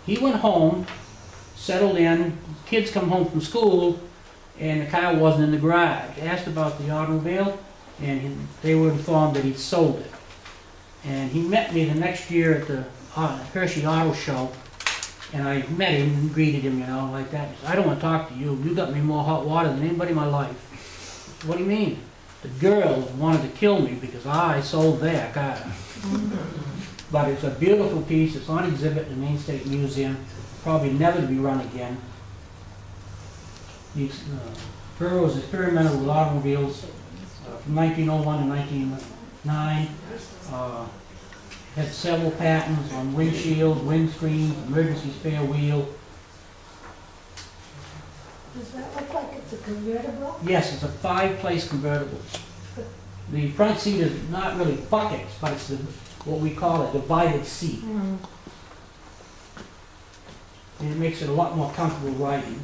He went home, settled in, kids come home from school, and the car wasn't in the garage. Asked about the automobile, and they were informed that he'd sold it. And he met me the next year at the Hershey Auto Show, and I met him and greeted him, you know, like that. He said, I don't want to talk to you. You got me more hot water than anybody in my life. What do you mean? The girls wanted to kill me because I sold their car. But it's a beautiful piece. It's on exhibit in the Maine State Museum. Probably never to be run again. Burroughs was experimental with automobiles from 1901 to 1909. Had several patents on windshields, windscreens, emergency spare wheel. Does that look like it's a convertible? Yes, it's a 5-place convertible. The front seat is not really buckets, but it's what we call a divided seat. Mm. And it makes it a lot more comfortable riding.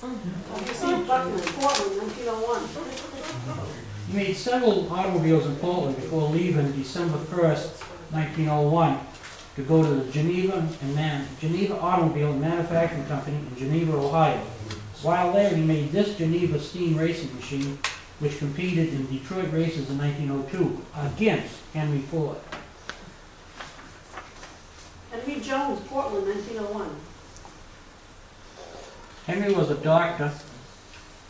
I've seen Buckman in Portland, 1901. He made several automobiles in Portland before leaving December 1st, 1901, to go to the Geneva Automobile and Manufacturing Company in Geneva, Ohio. While there, he made this Geneva steam racing machine, which competed in Detroit races in 1902 against Henry Ford. Henry Jones, Portland, 1901. Henry was a doctor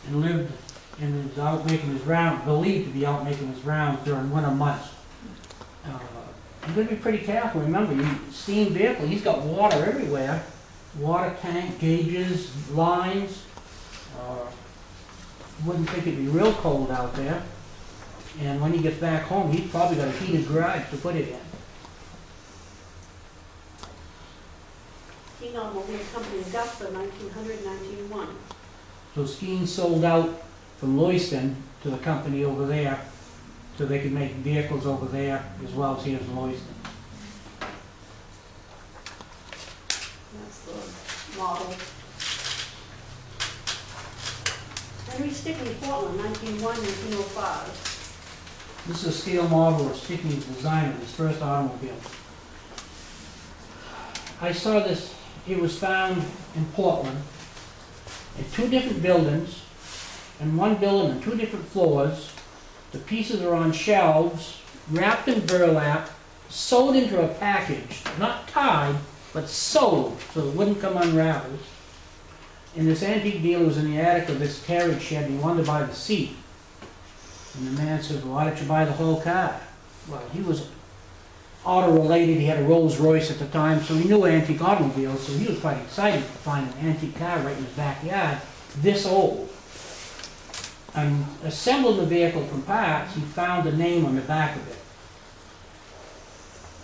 and lived and was out making his rounds, believed to be out making his rounds during winter months. You're going to be pretty careful. Remember, steam vehicle, he's got water everywhere. Water tank, gauges, lines. Wouldn't think it'd be real cold out there. And when he gets back home, he's probably got a heated garage to put it in. King Automobile Company, Augusta, 1900-1901. So Skeen sold out from Lewiston to the company over there, so they could make vehicles over there as well as here in Lewiston. That's the model. Henry Stickney, Portland, 1901-1905. This is a scale model of Stickney's design of his first automobile. I saw this, it was found in Portland in 2 different buildings, in one building on 2 different floors. The pieces are on shelves, wrapped in burlap, sewed into a package, not tied, but sewed so it wouldn't come unraveled. And this antique dealer was in the attic of this carriage shed and he wanted to buy the seat. And the man said, well, why don't you buy the whole car? Well, he was auto-related. He had a Rolls Royce at the time, so he knew antique automobiles, so he was quite excited to find an antique car right in his backyard, this old. And assembling the vehicle from parts, he found the name on the back of it.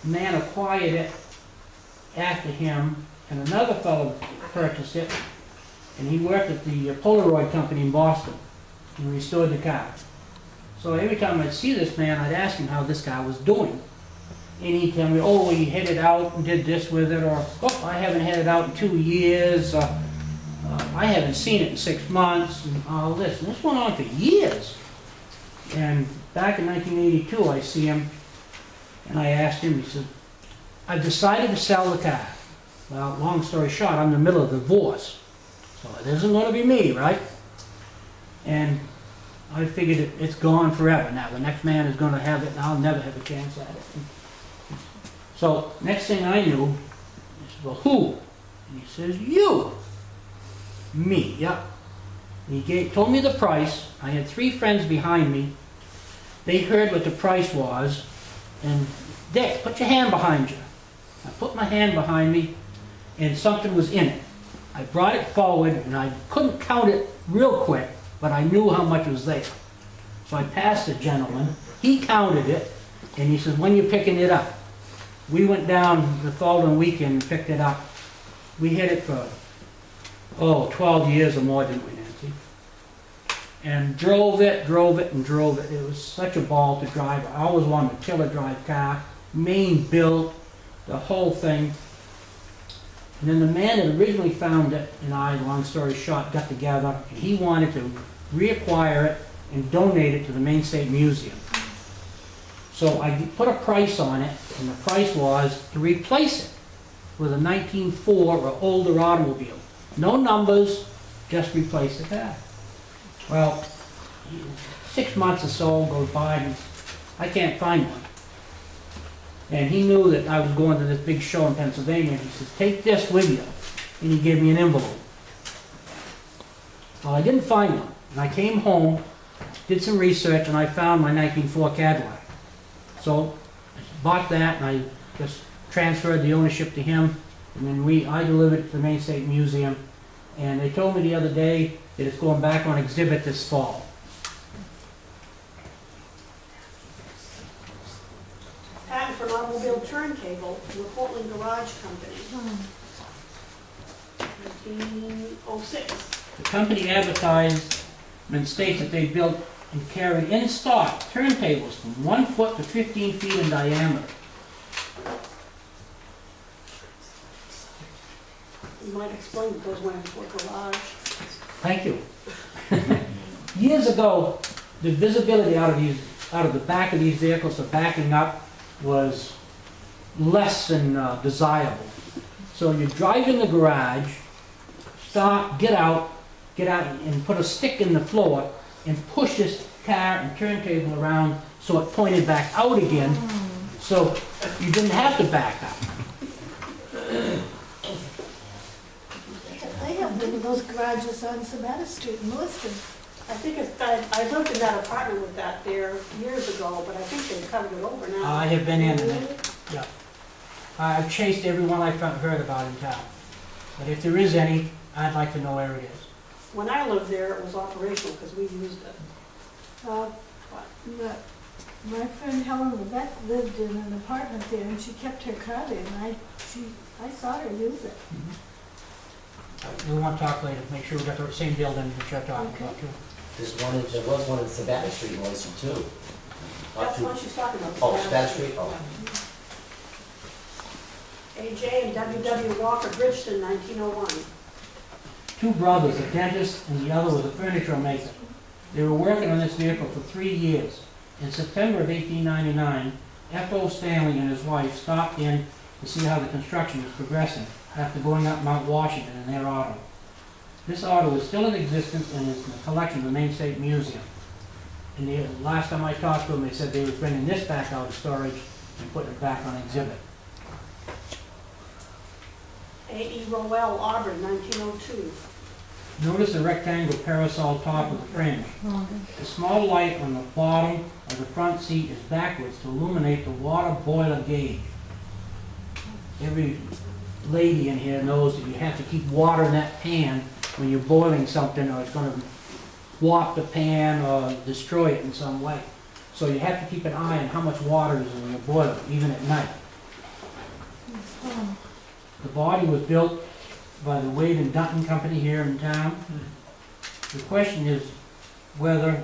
The man acquired it after him, and another fellow purchased it, and he worked at the Polaroid company in Boston and restored the car. So every time I'd see this man, I'd ask him how this guy was doing. And he'd tell me, oh, he hit it out and did this with it, or, oh, I haven't had it out in 2 years, I haven't seen it in 6 months, and all this. And this went on for years. And back in 1982, I see him, and I asked him, he said, I've decided to sell the car. Well, long story short, I'm in the middle of a divorce. So it isn't going to be me, right? And I figured it's gone forever now. The next man is going to have it, and I'll never have a chance at it. So next thing I knew, he said, well, who? And he says, you. Me, yep. And he told me the price. I had 3 friends behind me. They heard what the price was. And Dick, put your hand behind you. I put my hand behind me, and something was in it. I brought it forward, and I couldn't count it real quick, but I knew how much was there. So I passed the gentleman. He counted it, and he said, when are you picking it up? We went down the following weekend and picked it up. We had it for, 12 years or more, didn't we, Nancy? And drove it, and drove it. It was such a ball to drive. I always wanted a tiller drive car, Maine built, the whole thing. And then the man that originally found it and I, long story short, got together. And he wanted to reacquire it and donate it to the Maine State Museum. So I put a price on it, and the price was to replace it with a 1904 or older automobile. No numbers, just replace the car. Well, 6 months or so goes by, and I can't find one. And he knew that I was going to this big show in Pennsylvania, and he says, take this with you. And he gave me an envelope. Well, I didn't find one. And I came home, did some research, and I found my 1904 Cadillac. So I bought that, and I just transferred the ownership to him. And then I delivered it to the Maine-Made Museum. And they told me the other day that it's going back on exhibit this fall. Patent for an automobile turntable from the Portland Garage Company, 1906. The company advertised and states that they built and carried in stock turntables from 1 foot to 15 feet in diameter. You might explain what those went for garage. Thank you. Years ago, the visibility out of the back of these vehicles for backing up was less than desirable. So you drive in the garage, stop, get out and put a stick in the floor and push this car and turntable around so it pointed back out again, so you didn't have to back up. They have one of those garages on Savannah Street in Lewiston. I think I lived in that apartment with that there years ago, but I think they've covered it over now. I have been in it, yeah. I've chased everyone I've heard about in town. But if there is any, I'd like to know where it is. When I lived there, it was operational because we used it. My friend Helen Levesque lived in an apartment there, and she kept her car there, and I saw her use it. We want to talk later, make sure we got the same building that you're talking about too. There was one in Savannah Street in Lacey too. That's what she's talking about. Oh, Savannah Street, oh. A.J. and W.W. Walker Bridgeton, 1901. Two brothers, a dentist and the other was a furniture maker. They were working on this vehicle for 3 years. In September of 1899, F.O. Stanley and his wife stopped in to see how the construction was progressing after going up Mount Washington in their auto. This auto is still in existence and is in the collection of the Maine-Made Museum. And the last time I talked to them, they said they were bringing this back out of storage and putting it back on exhibit. A.E. Rowell, Auburn, 1902. Notice the rectangle parasol top of the fringe. The small light on the bottom of the front seat is backwards to illuminate the water boiler gauge. Every lady in here knows that you have to keep water in that pan when you're boiling something, or it's going to warp the pan or destroy it in some way. So you have to keep an eye on how much water is in your boiler, even at night. The body was built by the Wade and Dunton Company here in town. The question is whether,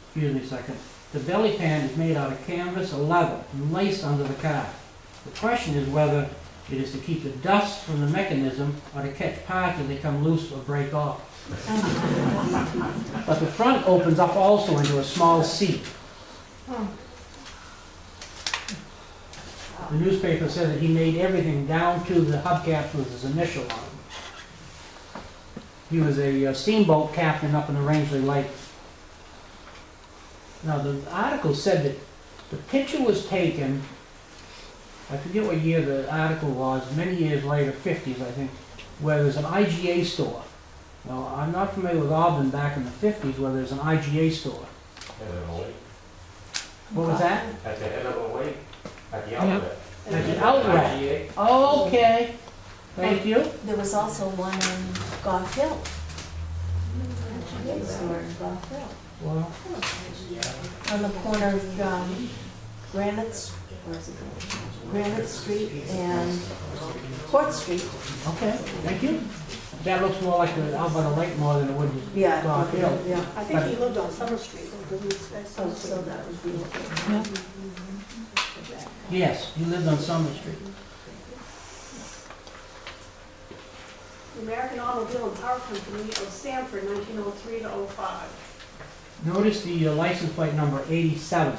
excuse me a second, the belly pan is made out of canvas or leather and laced under the car. The question is whether it is to keep the dust from the mechanism or to catch parts as they come loose or break off. But the front opens up also into a small seat. The newspaper said that he made everything down to the hubcaps with his initial on them. He was a steamboat captain up in the Rangeley Lake. Now the article said that the picture was taken, I forget what year the article was, many years later, 50s I think, where there's an IGA store. Well, I'm not familiar with Auburn back in the 50s where there's an IGA store. What was that? At the head of the lake, at the outlet. At the outlet. Oh, okay. Thank you. There was also one in Goff Hill. Store in Goff Hill. Well, On the corner of Granite Street and Court Street. okay, thank you. That looks more like out by the lake more than it would Yeah. Goff Hill. Yeah. I think he lived on Summer Street, didn't he? So that would be okay. Yes, he lived on Summer Street. The American Automobile and Power Company of Sanford, 1903 to 05. Notice the license plate number 87.